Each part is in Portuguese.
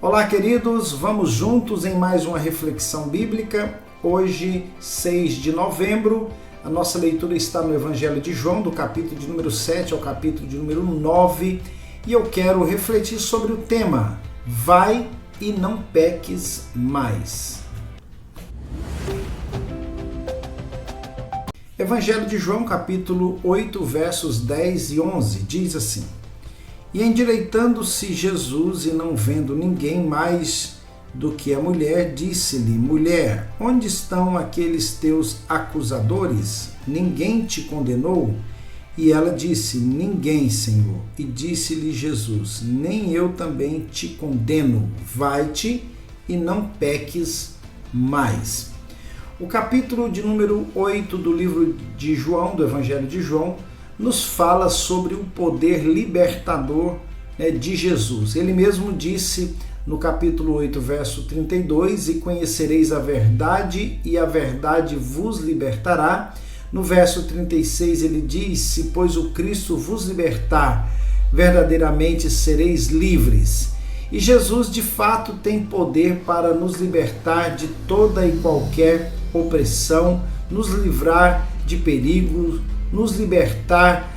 Olá, queridos, vamos juntos em mais uma reflexão bíblica. Hoje, 6 de novembro, a nossa leitura está no Evangelho de João, do capítulo de número 7 ao capítulo de número 9, e eu quero refletir sobre o tema: Vai e não peques mais. Evangelho de João, capítulo 8, versos 10 e 11, diz assim: E endireitando-se Jesus, e não vendo ninguém mais do que a mulher, disse-lhe: Mulher, onde estão aqueles teus acusadores? Ninguém te condenou? E ela disse: Ninguém, Senhor. E disse-lhe Jesus: Nem eu também te condeno. Vai-te e não peques mais. O capítulo de número 8 do livro de João, do Evangelho de João, nos fala sobre o poder libertador de Jesus. Ele mesmo disse no capítulo 8, verso 32, e conhecereis a verdade, e a verdade vos libertará. No verso 36 ele diz: se pois o Cristo vos libertar, verdadeiramente sereis livres. E Jesus de fato tem poder para nos libertar de toda e qualquer opressão, nos livrar de perigos, nos libertar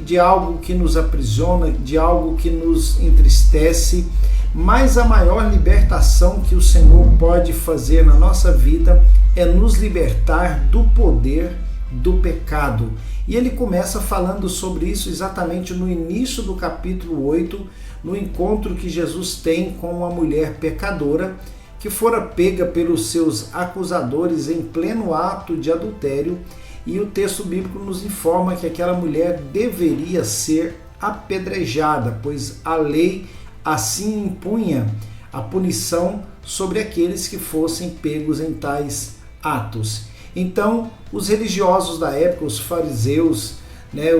de algo que nos aprisiona, de algo que nos entristece. Mas a maior libertação que o Senhor pode fazer na nossa vida é nos libertar do poder do pecado. E ele começa falando sobre isso exatamente no início do capítulo 8, no encontro que Jesus tem com uma mulher pecadora que fora pega pelos seus acusadores em pleno ato de adultério. E o texto bíblico nos informa que aquela mulher deveria ser apedrejada, pois a lei assim impunha a punição sobre aqueles que fossem pegos em tais atos. Então, os religiosos da época, os fariseus,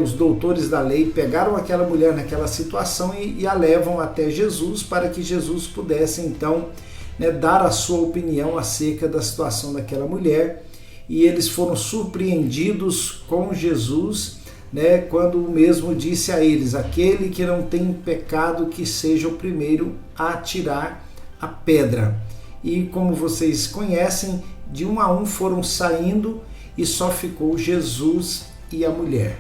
os doutores da lei, pegaram aquela mulher naquela situação e a levam até Jesus para que Jesus pudesse então dar a sua opinião acerca da situação daquela mulher. E eles foram surpreendidos com Jesus, quando o mesmo disse a eles: aquele que não tem pecado, que seja o primeiro a atirar a pedra. E como vocês conhecem, de um a um foram saindo e só ficou Jesus e a mulher.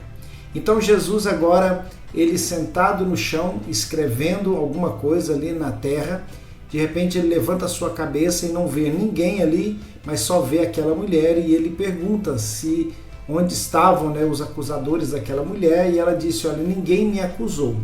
Então Jesus agora, ele sentado no chão, escrevendo alguma coisa ali na terra, de repente ele levanta a sua cabeça e não vê ninguém ali, mas só vê aquela mulher, e ele pergunta se onde estavam os acusadores daquela mulher, e ela disse: olha, ninguém me acusou.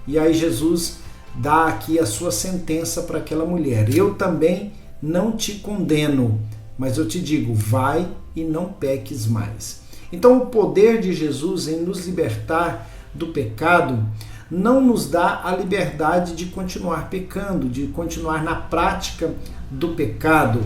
E aí Jesus dá aqui a sua sentença para aquela mulher: eu também não te condeno, mas eu te digo, vai e não peques mais. Então o poder de Jesus em nos libertar do pecado não nos dá a liberdade de continuar pecando, de continuar na prática do pecado,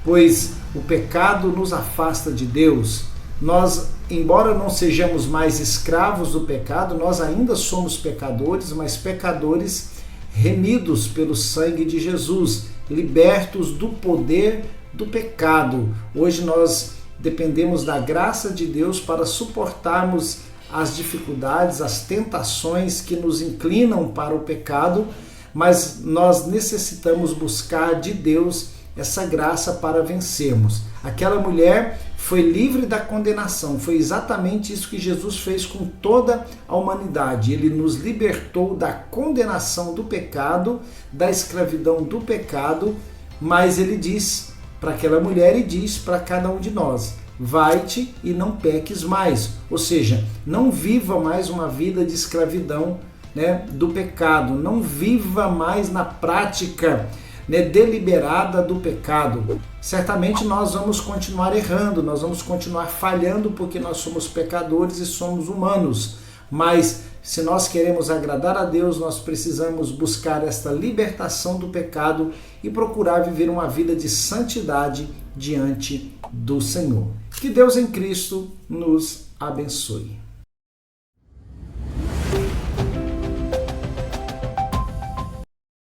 pois o pecado nos afasta de Deus. Nós, embora não sejamos mais escravos do pecado, nós ainda somos pecadores, mas pecadores remidos pelo sangue de Jesus, libertos do poder do pecado. Hoje nós dependemos da graça de Deus para suportarmos as dificuldades, as tentações que nos inclinam para o pecado, mas nós necessitamos buscar de Deus essa graça para vencermos. Aquela mulher foi livre da condenação. Foi exatamente isso que Jesus fez com toda a humanidade. Ele nos libertou da condenação do pecado, da escravidão do pecado, mas ele diz para aquela mulher e diz para cada um de nós: vai-te e não peques mais. Ou seja, não viva mais uma vida de escravidão do pecado. Não viva mais na prática deliberada do pecado. Certamente nós vamos continuar errando, nós vamos continuar falhando, porque nós somos pecadores e somos humanos. Mas se nós queremos agradar a Deus, nós precisamos buscar esta libertação do pecado e procurar viver uma vida de santidade diante do Senhor. Que Deus em Cristo nos abençoe.